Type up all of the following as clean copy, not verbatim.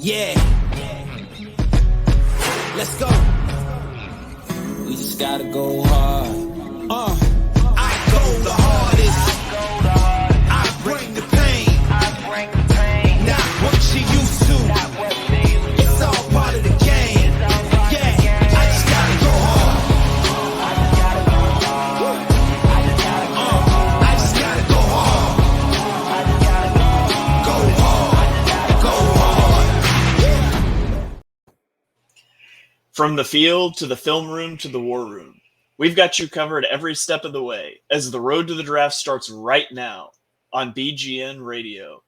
Yeah. Let's go. We just gotta go hard. I go the hardest. I bring the pain. Not what you used to. It's all part of the game. Yeah. I just gotta go hard. I just gotta go hard. Go hard. Go hard. From the field to the film room to the war room, we've got you covered every step of the way as the road to the draft starts right now on BGN Radio.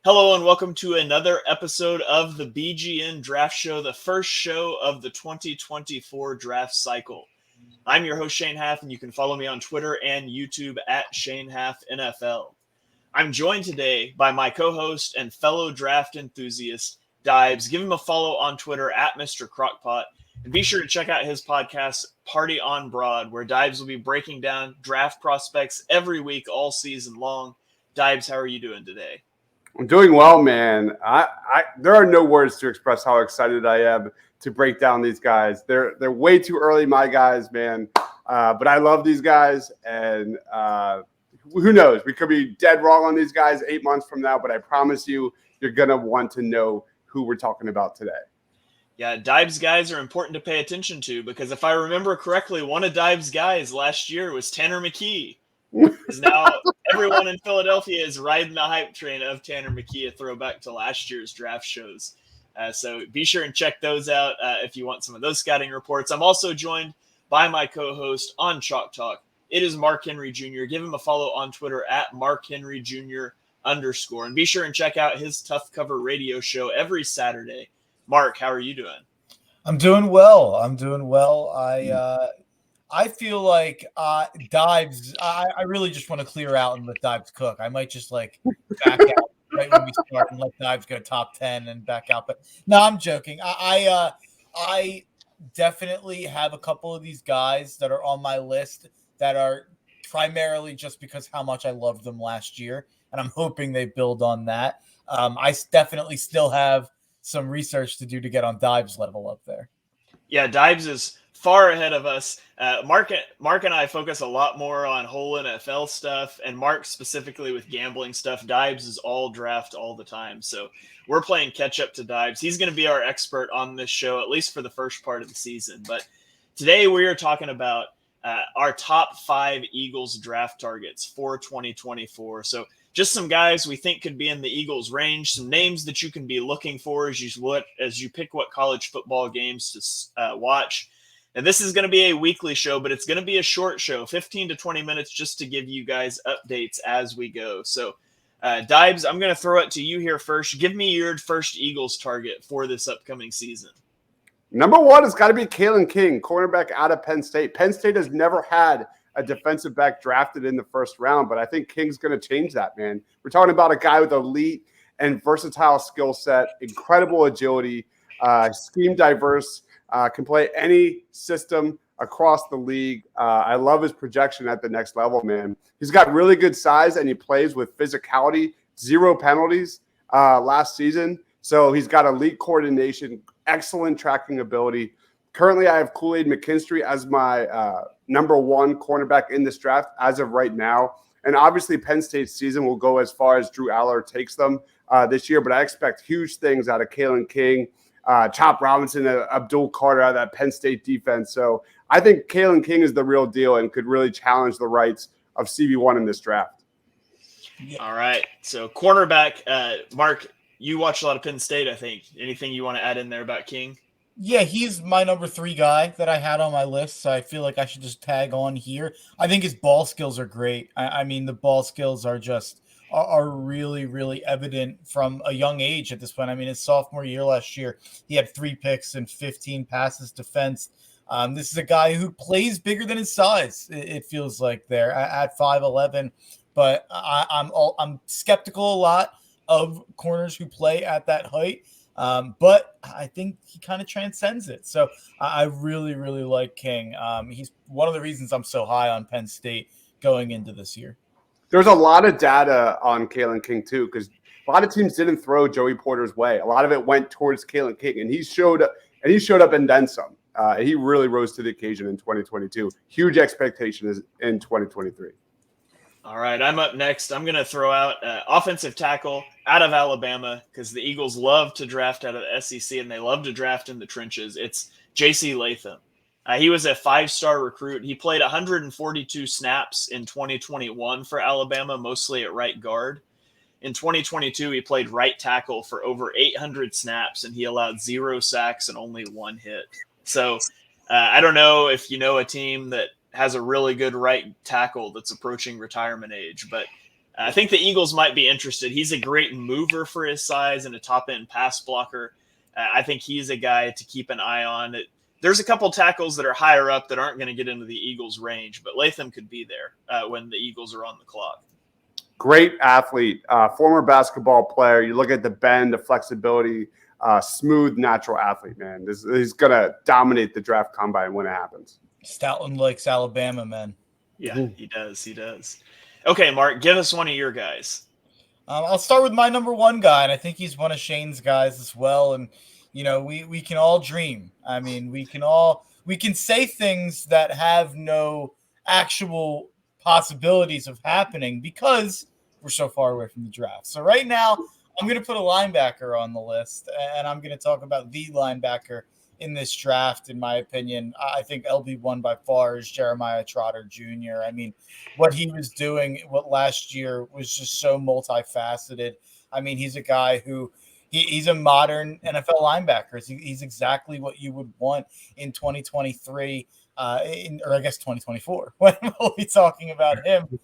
Hello and welcome to another episode of the BGN Draft Show, the first show of the 2024 draft cycle. I'm your host, Shane Haff, and you can follow me on Twitter and YouTube at Shane Haff NFL. I'm joined today by my co-host and fellow draft enthusiast, Dibes. Give him a follow on Twitter at Mr. Crockpot. And be sure to check out his podcast, Party on Broad, where Dibes will be breaking down draft prospects every week all season long. Dibes, how are you doing today? I'm doing well, man. There are no words to express how excited I am to break down these guys. They're way too early, my guys, man. But I love these guys, and who knows? We could be dead wrong on these guys 8 months from now, but I promise you, you're going to want to know who we're talking about today. Yeah, Dibes guys are important to pay attention to because if I remember correctly, one of Dibes guys last year was Tanner McKee. Because now everyone in Philadelphia is riding the hype train of Tanner McKee, a throwback to last year's draft shows. So be sure and check those out if you want some of those scouting reports. I'm also joined by my co-host on Chalk Talk. It is Mark Henry Jr. Give him a follow on Twitter at MarkHenryJr_. And be sure and check out his Tough Cover radio show every Saturday. Mark, how are you doing? I'm doing well. I feel like Dibes, I really just want to clear out and let Dibes cook. I might just back out right when we start and let Dibes go top 10 and back out. But no, I'm joking. I definitely have a couple of these guys that are on my list that are primarily just because how much I loved them last year. And I'm hoping they build on that. I definitely still have some research to do to get on Dibes level up there. Yeah, Dibes is far ahead of us. Mark and I focus a lot more on whole NFL stuff, and Mark specifically with gambling stuff. Dibes is all draft all the time. So we're playing catch up to Dibes. He's going to be our expert on this show, at least for the first part of the season. But today we are talking about our top 5 Eagles draft targets for 2024. So just some guys we think could be in the Eagles range, some names that you can be looking for as you pick what college football games to watch. And this is going to be a weekly show, but it's going to be a short show, 15 to 20 minutes, just to give you guys updates as we go. So, Dibes, I'm going to throw it to you here first. Give me your first Eagles target for this upcoming season. Number one has got to be Kalen King, cornerback out of Penn State. Penn State has never had a defensive back drafted in the first round, but I think King's going to change that, man. We're talking about a guy with elite and versatile skill set, incredible agility, scheme diverse, can play any system across the league. I love his projection at the next level, man. He's got really good size, and he plays with physicality, 0 penalties last season. So he's got elite coordination, excellent tracking ability. Currently, I have Kool-Aid McKinstry as my number 1 cornerback in this draft as of right now. And obviously, Penn State's season will go as far as Drew Aller takes them this year. But I expect huge things out of Kalen King, Chop Robinson, Abdul Carter out of that Penn State defense. So I think Kalen King is the real deal and could really challenge the rights of CB1 in this draft. All right. So cornerback, Mark, you watch a lot of Penn State, I think. Anything you want to add in there about King? Yeah, he's my number 3 guy that I had on my list, so I feel like I should just tag on here. I think his ball skills are great. I mean, the ball skills are really, really evident from a young age at this point. I mean, his sophomore year last year, he had 3 picks and 15 passes defense. This is a guy who plays bigger than his size, it feels like there at 5'11", but I'm skeptical a lot of corners who play at that height. But I think he kind of transcends it. So I really, really like King. He's one of the reasons I'm so high on Penn State going into this year. There's a lot of data on Kalen King too, because a lot of teams didn't throw Joey Porter's way. A lot of it went towards Kalen King, and he showed up and then some. He really rose to the occasion in 2022. Huge expectations in 2023. All right, I'm up next. I'm going to throw out offensive tackle out of Alabama because the Eagles love to draft out of the SEC and they love to draft in the trenches. It's J.C. Latham. He was a 5-star recruit. He played 142 snaps in 2021 for Alabama, mostly at right guard. In 2022, he played right tackle for over 800 snaps, and he allowed 0 sacks and only 1 hit. So I don't know if you know a team that has a really good right tackle that's approaching retirement age, but I think the Eagles might be interested. He's a great mover for his size and a top-end pass blocker. I think he's a guy to keep an eye on. There's a couple tackles that are higher up that aren't going to get into the Eagles' range, but Latham could be there when the Eagles are on the clock. Great athlete, former basketball player. You look at the bend, the flexibility, smooth, natural athlete, man. He's going to dominate the draft combine when it happens. Stoutland likes Alabama, man. Yeah, he does. He does. Okay, Mark, give us one of your guys. I'll start with my number 1 guy, and I think he's one of Shane's guys as well. And you know, we can all dream. I mean, we can say things that have no actual possibilities of happening because we're so far away from the draft. So right now, I'm going to put a linebacker on the list, and I'm going to talk about the linebacker in this draft. In my opinion, I think LB1 by far is Jeremiah Trotter Jr. I mean, what he was doing last year was just so multifaceted. I mean, he's a guy who he's a modern NFL linebacker. He's exactly what you would want in 2023, or I guess 2024. When we'll be talking about him,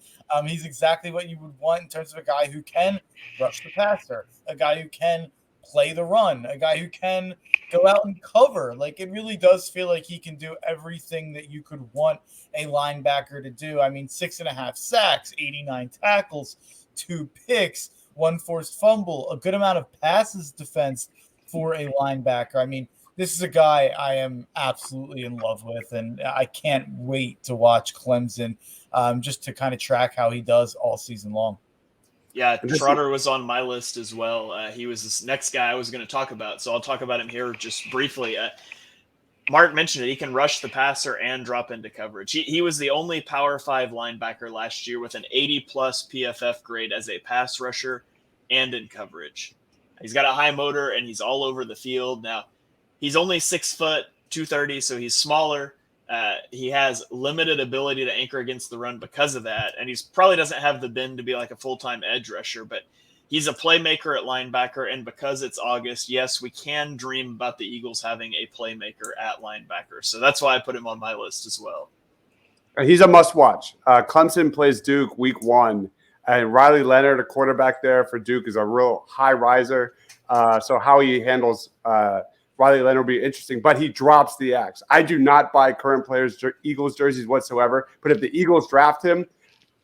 he's exactly what you would want in terms of a guy who can rush the passer, a guy who can play the run, a guy who can go out and cover. Like, it really does feel like he can do everything that you could want a linebacker to do. I mean, 6.5 sacks, 89 tackles, 2 picks, 1 forced fumble, a good amount of passes defense for a linebacker. I mean, this is a guy I am absolutely in love with, and I can't wait to watch Clemson just to kind of track how he does all season long. Yeah, Trotter was on my list as well. He was this next guy I was going to talk about, so I'll talk about him here just briefly. Mark mentioned it. He can rush the passer and drop into coverage. He was the only Power 5 linebacker last year with an 80-plus PFF grade as a pass rusher and in coverage. He's got a high motor, and he's all over the field. Now, he's only 6 foot, 230, so he's smaller. He has limited ability to anchor against the run because of that, and he's probably doesn't have the bend to be like a full-time edge rusher, but he's a playmaker at linebacker, and because it's August, yes, we can dream about the Eagles having a playmaker at linebacker. So that's why I put him on my list as well. He's a must-watch. Clemson plays Duke week 1, and Riley Leonard, a quarterback there for Duke, is a real high riser. So how he handles Riley Leonard will be interesting, but he drops the axe. I do not buy current players' Eagles jerseys whatsoever, but if the Eagles draft him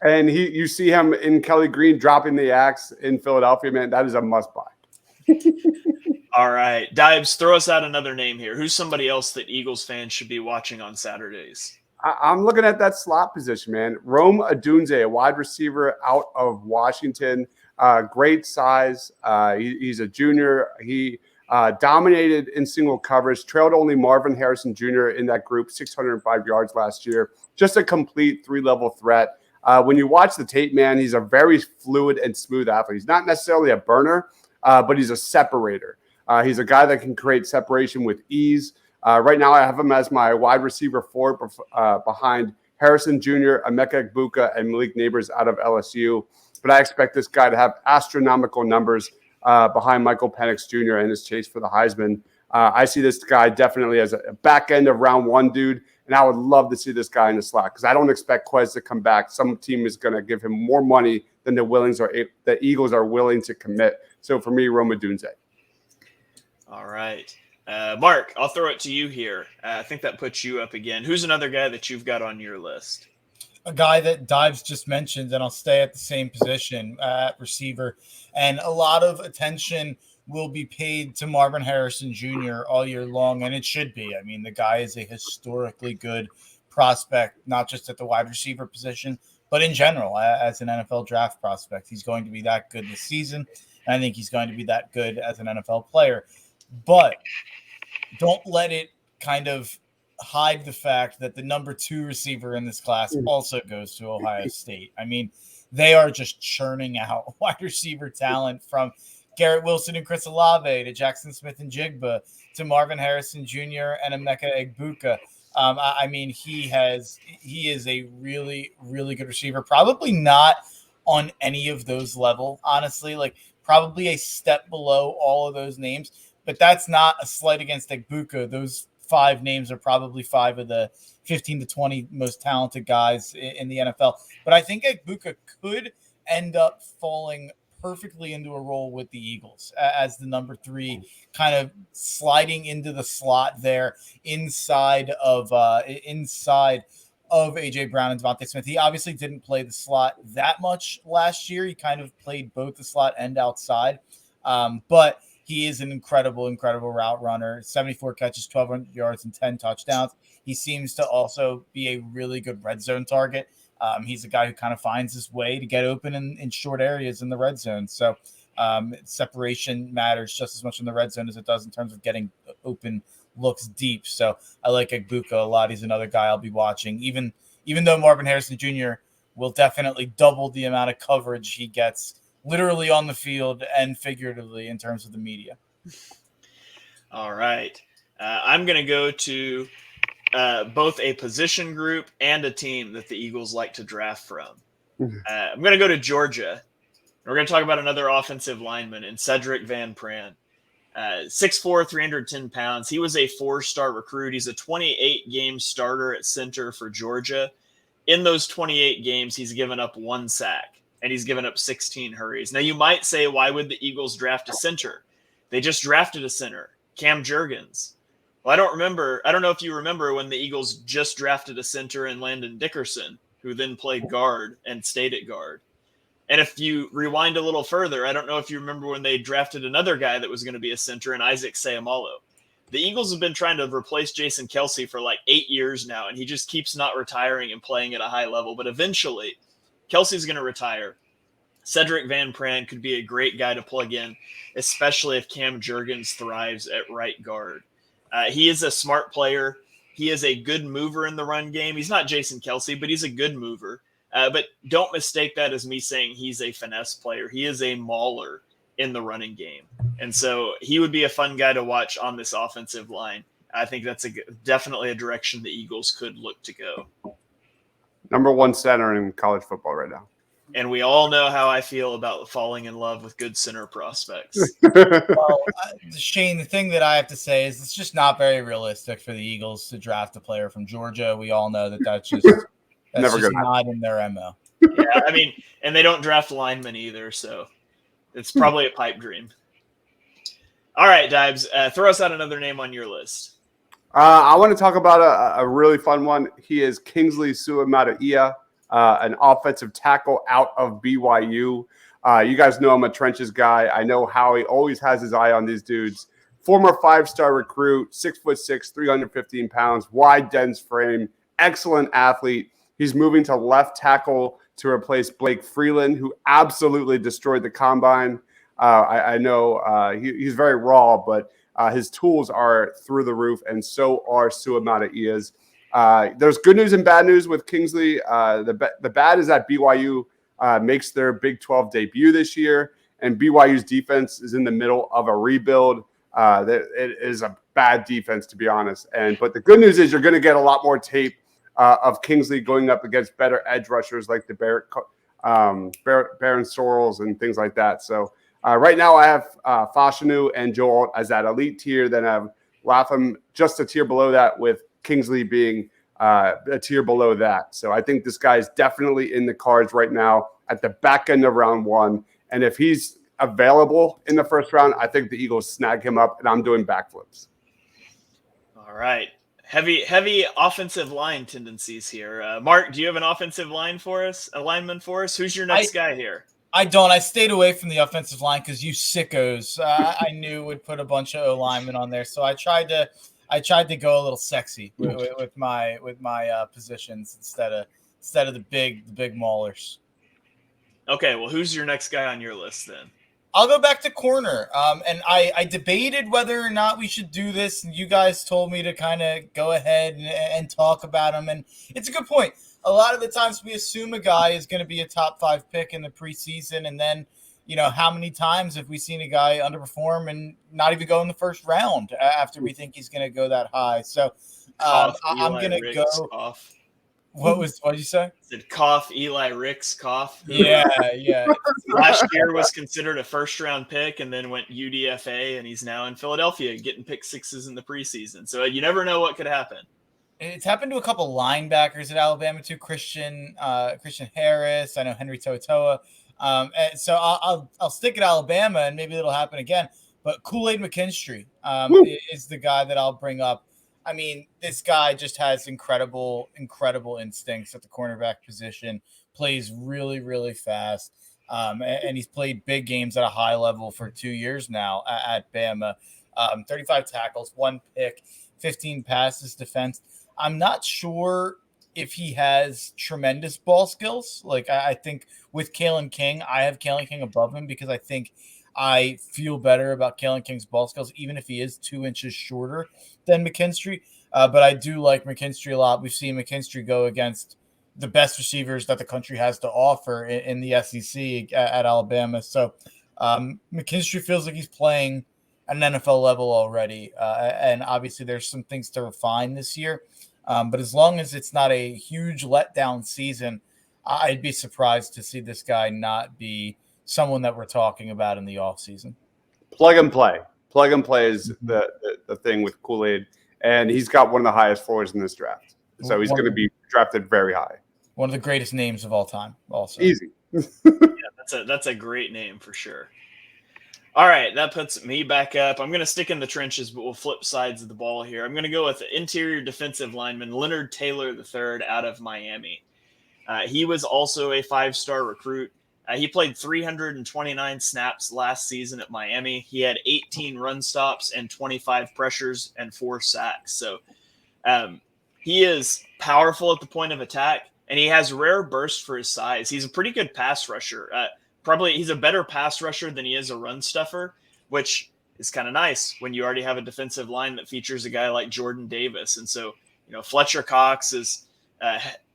and you see him in Kelly Green dropping the axe in Philadelphia, man, that is a must-buy. All right. Dibes, throw us out another name here. Who's somebody else that Eagles fans should be watching on Saturdays? I'm looking at that slot position, man. Rome Odunze, a wide receiver out of Washington. Great size. He's a junior. He dominated in single coverage, trailed only Marvin Harrison Jr. in that group, 605 yards last year. Just a complete 3-level threat. When you watch the tape, man, he's a very fluid and smooth athlete. He's not necessarily a burner, but he's a separator. He's a guy that can create separation with ease. Right now, I have him as my wide receiver 4 behind Harrison Jr., Emeka Egbuka, and Malik Neighbors out of LSU. But I expect this guy to have astronomical numbers behind Michael Penix Jr. in his chase for the Heisman. I see this guy definitely as a back end of round 1 dude, and I would love to see this guy in the slot because I don't expect Quez to come back. Some team is going to give him more money than the Eagles are willing to commit. So for me, Rome Odunze. All right. Mark, I'll throw it to you here. I think that puts you up again. Who's another guy that you've got on your list? A guy that Dives just mentioned, and I'll stay at the same position at receiver. And a lot of attention will be paid to Marvin Harrison Jr. all year long, and it should be. I mean, the guy is a historically good prospect, not just at the wide receiver position, but in general, as an NFL draft prospect, he's going to be that good this season. And I think he's going to be that good as an NFL player. But don't let it kind of hide the fact that the number 2 receiver in this class also goes to Ohio State. I mean, they are just churning out wide receiver talent from Garrett Wilson and Chris Olave to Jackson Smith and Jigba to Marvin Harrison Jr. and Emeka Egbuka. I mean, he is a really, really good receiver. Probably not on any of those level, honestly. Like probably a step below all of those names. But that's not a slight against Egbuka. Those 5 names are probably 5 of the 15 to 20 most talented guys in the NFL. But I think Egbuka could end up falling perfectly into a role with the Eagles as the number 3, kind of sliding into the slot there inside of AJ Brown and Devontae Smith. He obviously didn't play the slot that much last year. He kind of played both the slot and outside. But he is an incredible route runner, 74 catches, 1,200 yards, and 10 touchdowns. He seems to also be a really good red zone target. He's a guy who kind of finds his way to get open in short areas in the red zone. So separation matters just as much in the red zone as it does in terms of getting open looks deep. So I like Egbuka a lot. He's another guy I'll be watching, even though Marvin Harrison Jr. will definitely double the amount of coverage he gets literally on the field and figuratively in terms of the media. All right. I'm going to go to both a position group and a team that the Eagles like to draft from. I'm going to go to Georgia. We're going to talk about another offensive lineman in Cedric Van Pran. 6'4", 310 pounds. He was a 4-star recruit. He's a 28-game starter at center for Georgia. In those 28 games, he's given up 1 sack. And he's given up 16 hurries. Now, you might say, why would the Eagles draft a center? They just drafted a center, Cam Jurgens. Well, I don't know if you remember when the Eagles just drafted a center in Landon Dickerson, who then played guard and stayed at guard. And if you rewind a little further, I don't know if you remember when they drafted another guy that was going to be a center in Isaac Seumalo. The Eagles have been trying to replace Jason Kelce for like 8 years now, and he just keeps not retiring and playing at a high level. But eventually, Kelsey's going to retire. Cedric Van Pran could be a great guy to plug in, especially if Cam Jurgens thrives at right guard. He is a smart player. He is a good mover in the run game. He's not Jason Kelce, but he's a good mover. But don't mistake that as me saying he's a finesse player. He is a mauler in the running game. And so he would be a fun guy to watch on this offensive line. I think that's definitely a direction the Eagles could look to go. Number 1 center in college football right now. And we all know how I feel about falling in love with good center prospects. Well, Shane, the thing that I have to say is it's just not very realistic for the Eagles to draft a player from Georgia. We all know that's just not in their MO. Yeah, I mean, and they don't draft linemen either, so it's probably a pipe dream. All right, Dibes, throw us out another name on your list. I want to talk about a really fun one. He is Kingsley Suamataia, an offensive tackle out of BYU. You guys know I'm a trenches guy. I know Howie always has his eye on these dudes. Former 5-star recruit, 6'6", 315 pounds, wide, dense frame, excellent athlete. He's moving to left tackle to replace Blake Freeland, who absolutely destroyed the combine. I know he's very raw, but his tools are through the roof, and so are Suamataia's. There's good news and bad news with Kingsley. The bad is that BYU makes their Big 12 debut this year, and BYU's defense is in the middle of a rebuild. It is a bad defense, to be honest. But the good news is you're going to get a lot more tape of Kingsley going up against better edge rushers like the Baron Sorrells and things like that. So right now I have Fashanu and Joel as that elite tier. Then I have Latham just a tier below that, with Kingsley being a tier below that. So I think this guy is definitely in the cards right now at the back end of round 1. And if he's available in the first round, I think the Eagles snag him up, and I'm doing backflips. All right. Heavy offensive line tendencies here. Mark, do you have an offensive line for us? A lineman for us? Who's your next guy here? I don't. I stayed away from the offensive line because you sickos I knew would put a bunch of linemen on there. So I tried to go a little sexy with my positions instead of instead of the big maulers. Okay, well, who's your next guy on your list then? I'll go back to corner. And I debated whether or not we should do this, and you guys told me to kind of go ahead and talk about him. And it's a good point. A lot of the times we assume a guy is going to be a top 5 pick in the preseason, and then, how many times have we seen a guy underperform and not even go in the first round after we think he's going to go that high? So I'm going to go. Cough. What did you say? Said cough, Eli Ricks, cough. Yeah. Last year was considered a first-round pick and then went UDFA, and he's now in Philadelphia getting pick 6s in the preseason. So you never know what could happen. It's happened to a couple linebackers at Alabama too. Christian Harris. I know Henry To'oTo'o. And so I'll stick at Alabama, and maybe it'll happen again. But Kool-Aid McKinstry is the guy that I'll bring up. I mean, this guy just has incredible instincts at the cornerback position, plays really, really fast, and he's played big games at a high level for 2 years now at Bama. 35 tackles, 1 pick, 15 passes defense. I'm not sure if he has tremendous ball skills. Like, I think with Kalen King, I have Kalen King above him because I think I feel better about Kalen King's ball skills, even if he is 2 inches shorter than McKinstry. But I do like McKinstry a lot. We've seen McKinstry go against the best receivers that the country has to offer in the SEC at Alabama. So McKinstry feels like he's playing at an NFL level already. And obviously there's some things to refine this year. But as long as it's not a huge letdown season, I'd be surprised to see this guy not be someone that we're talking about in the offseason. Plug and play is the thing with Kool-Aid, and he's got one of the highest floors in this draft. So he's going to be drafted very high. One of the greatest names of all time, also. Easy. That's a great name for sure. All right, that puts me back up. I'm going to stick in the trenches, but we'll flip sides of the ball here. I'm going to go with interior defensive lineman Leonard Taylor III out of Miami. He was also a 5-star recruit. He played 329 snaps last season at Miami. He had 18 run stops and 25 pressures and 4 sacks. So he is powerful at the point of attack, and he has rare bursts for his size. He's a pretty good pass rusher. Probably he's a better pass rusher than he is a run stuffer, which is kind of nice when you already have a defensive line that features a guy like Jordan Davis. And so, Fletcher Cox is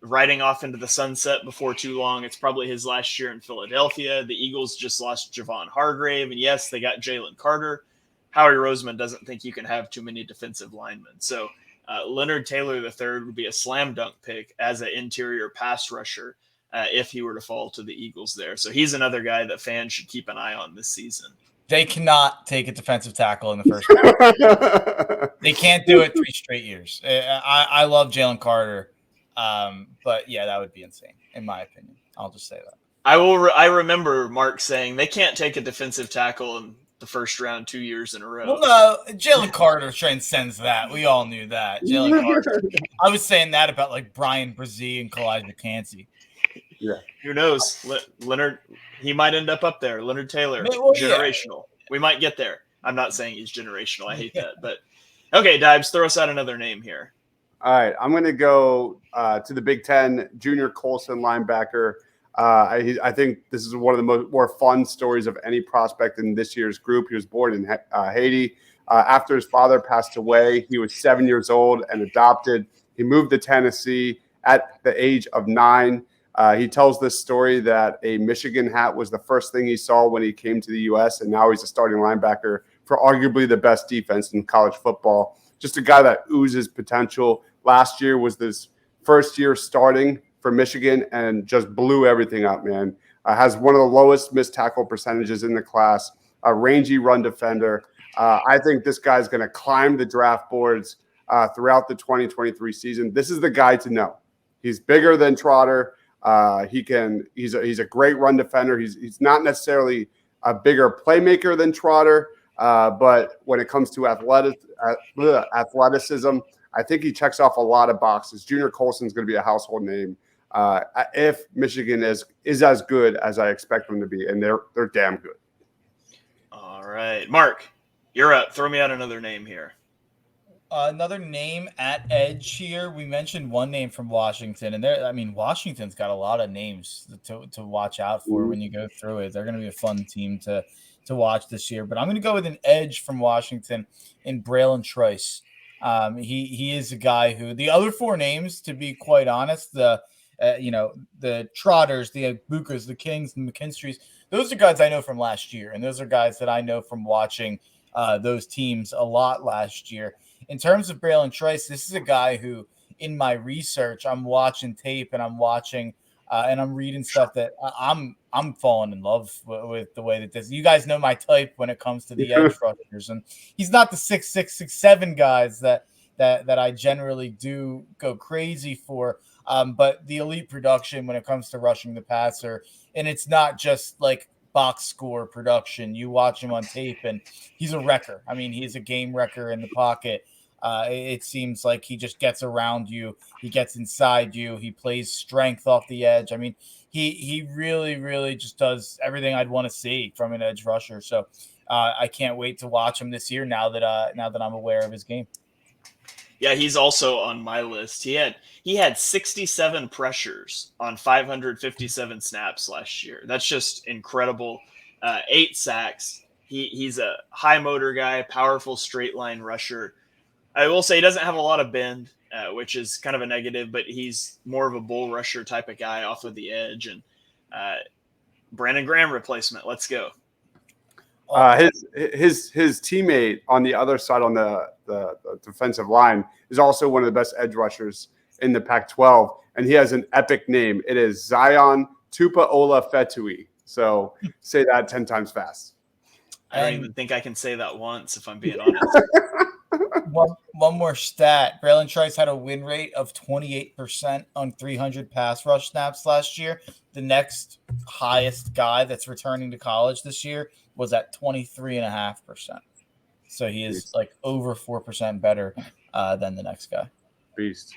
riding off into the sunset before too long. It's probably his last year in Philadelphia. The Eagles just lost Javon Hargrave, and yes, they got Jalen Carter. Howie Roseman doesn't think you can have too many defensive linemen. So Leonard Taylor III would be a slam dunk pick as an interior pass rusher if he were to fall to the Eagles there. So he's another guy that fans should keep an eye on this season. They cannot take a defensive tackle in the first round. They can't do it 3 straight years. I love Jalen Carter. But yeah, that would be insane, in my opinion. I'll just say that. I remember Mark saying they can't take a defensive tackle in the first round 2 years in a row. Well, no, Jalen Carter transcends that. We all knew that. Jalen Carter. I was saying that about like Brian Brzee and Kalijah McCanty. Yeah. Who knows? Leonard, he might end up there. Leonard Taylor, generational. Yeah. We might get there. I'm not saying he's generational. I hate that. But okay, Dibes, throw us out another name here. All right, I'm going to go to the Big Ten, Junior Colson linebacker. I think this is one of the more fun stories of any prospect in this year's group. He was born in Haiti. After his father passed away, he was 7 years old and adopted. He moved to Tennessee at the age of 9. He tells this story that a Michigan hat was the first thing he saw when he came to the U.S., and now he's a starting linebacker for arguably the best defense in college football. Just a guy that oozes potential. Last year was this first year starting for Michigan and just blew everything up, man. Has one of the lowest missed tackle percentages in the class, a rangy run defender. I think this guy's going to climb the draft boards throughout the 2023 season. This is the guy to know. He's bigger than Trotter. He's a great run defender. He's not necessarily a bigger playmaker than Trotter, but when it comes to athleticism, I think he checks off a lot of boxes. Junior Colson's going to be a household name if Michigan is as good as I expect them to be, and they're damn good. All right, Mark, you're up. Throw me out another name here. Another name at edge here. We mentioned one name from Washington, and Washington's got a lot of names to watch out for when you go through it. They're going to be a fun team to watch this year. But I'm going to go with an edge from Washington in Braylon Trice. He is a guy who the other four names, to be quite honest, the Trotters, the Bukas, the Kings, the McKinstries, those are guys I know from last year, and those are guys that I know from watching those teams a lot last year. In terms of Braylon Trice, this is a guy who, in my research, I'm watching tape and I'm watching and I'm reading stuff that I'm falling in love with the way that this. You guys know my type when it comes to the edge rushers, and he's not the 6'6", 6'7" guys that I generally do go crazy for. But the elite production when it comes to rushing the passer, and it's not just like box score production. You watch him on tape, and he's a wrecker. I mean, he's a game wrecker in the pocket. It seems like he just gets around you. He gets inside you. He plays strength off the edge. I mean, he really, really just does everything I'd want to see from an edge rusher. So I can't wait to watch him this year now that I'm aware of his game. Yeah, he's also on my list. He had 67 pressures on 557 snaps last year. That's just incredible. 8 sacks. He's a high motor guy, powerful straight line rusher. I will say he doesn't have a lot of bend, which is kind of a negative, but he's more of a bull rusher type of guy off of the edge. And Brandon Graham replacement. Let's go. His teammate on the other side on the defensive line is also one of the best edge rushers in the Pac-12, and he has an epic name. It is Zion Tupuola-Fetui. So say that 10 times fast. I don't even think I can say that once, if I'm being honest. One more stat. Braylon Trice had a win rate of 28% on 300 pass rush snaps last year. The next highest guy that's returning to college this year was at 23.5%. So he is like over 4% better than the next guy. Beast.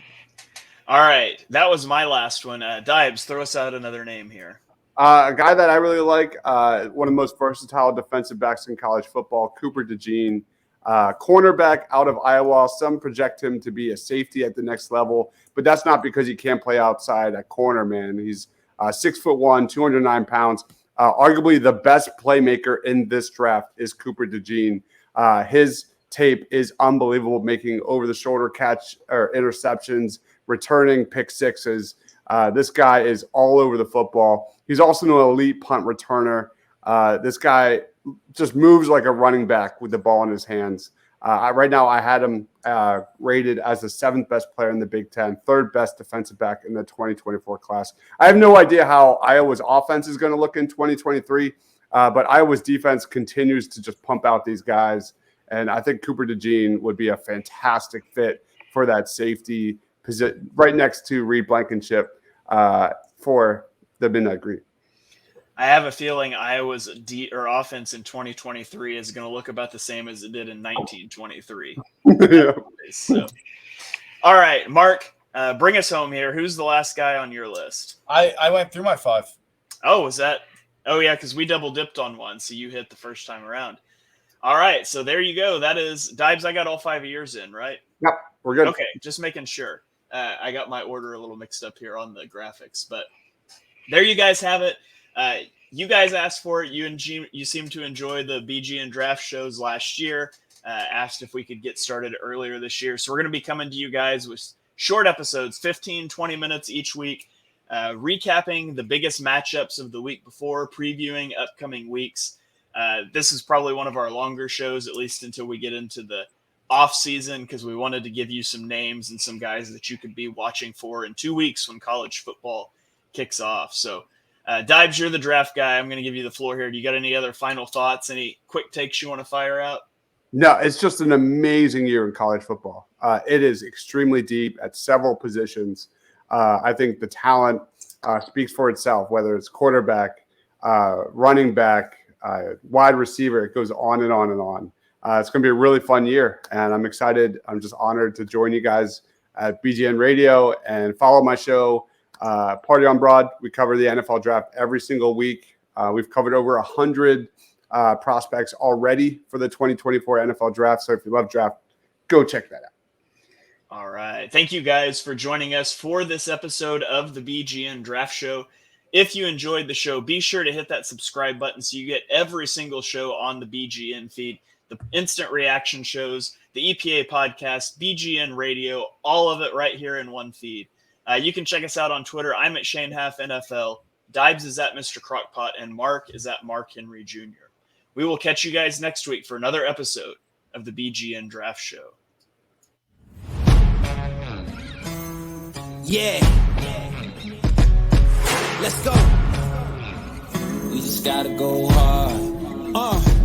All right. That was my last one. Dibes, throw us out another name here. A guy that I really like, one of the most versatile defensive backs in college football, Cooper DeJean. Cornerback out of Iowa. Some project him to be a safety at the next level, but that's not because he can't play outside at corner, man. He's 6'1", 209 pounds. Arguably the best playmaker in this draft is Cooper DeJean. His tape is unbelievable, making over-the-shoulder catch or interceptions, returning pick sixes. This guy is all over the football. He's also an elite punt returner. This guy just moves like a running back with the ball in his hands. Right now, I had him rated as the 7th best player in the Big Ten, 3rd best defensive back in the 2024 class. I have no idea how Iowa's offense is going to look in 2023, but Iowa's defense continues to just pump out these guys, and I think Cooper DeJean would be a fantastic fit for that safety position, right next to Reed Blankenship for the Midnight Green. I have a feeling Iowa's offense in 2023 is going to look about the same as it did in 1923. Yeah. So, all right, Mark, bring us home here. Who's the last guy on your list? I went through my 5. Oh, was that? Oh, yeah, because we double dipped on one, so you hit the first time around. All right, so there you go. That is Dibes. I got all 5 of yours in, right? Yep, we're good. Okay, just making sure. I got my order a little mixed up here on the graphics, but there you guys have it. You guys asked for it. You seem to enjoy the BGN draft shows last year. Asked if we could get started earlier this year. So we're going to be coming to you guys with short episodes, 15, 20 minutes each week, recapping the biggest matchups of the week before, previewing upcoming weeks. This is probably one of our longer shows, at least until we get into the off season, because we wanted to give you some names and some guys that you could be watching for in 2 weeks when college football kicks off. So Dibes, you're the draft guy. I'm going to give you the floor here. Do you got any other final thoughts? Any quick takes you want to fire out? No, it's just an amazing year in college football. It is extremely deep at several positions. I think the talent speaks for itself, whether it's quarterback, running back, wide receiver. It goes on and on and on. It's going to be a really fun year, and I'm excited. I'm just honored to join you guys at BGN Radio and follow my show, Party on Broad. We cover the NFL draft every single week. We've covered over 100 prospects already for the 2024 NFL draft. So if you love draft, go check that out. All right. Thank you guys for joining us for this episode of the BGN Draft Show. If you enjoyed the show, be sure to hit that subscribe button so you get every single show on the BGN feed, the instant reaction shows, the EPA podcast, BGN radio, all of it right here in one feed. You can check us out on Twitter. I'm at Shane Half NFL. Dibes is at Mr. Crockpot, and Mark is at Mark Henry Jr. We will catch you guys next week for another episode of the BGN Draft Show. Yeah. Let's go. We just gotta go hard.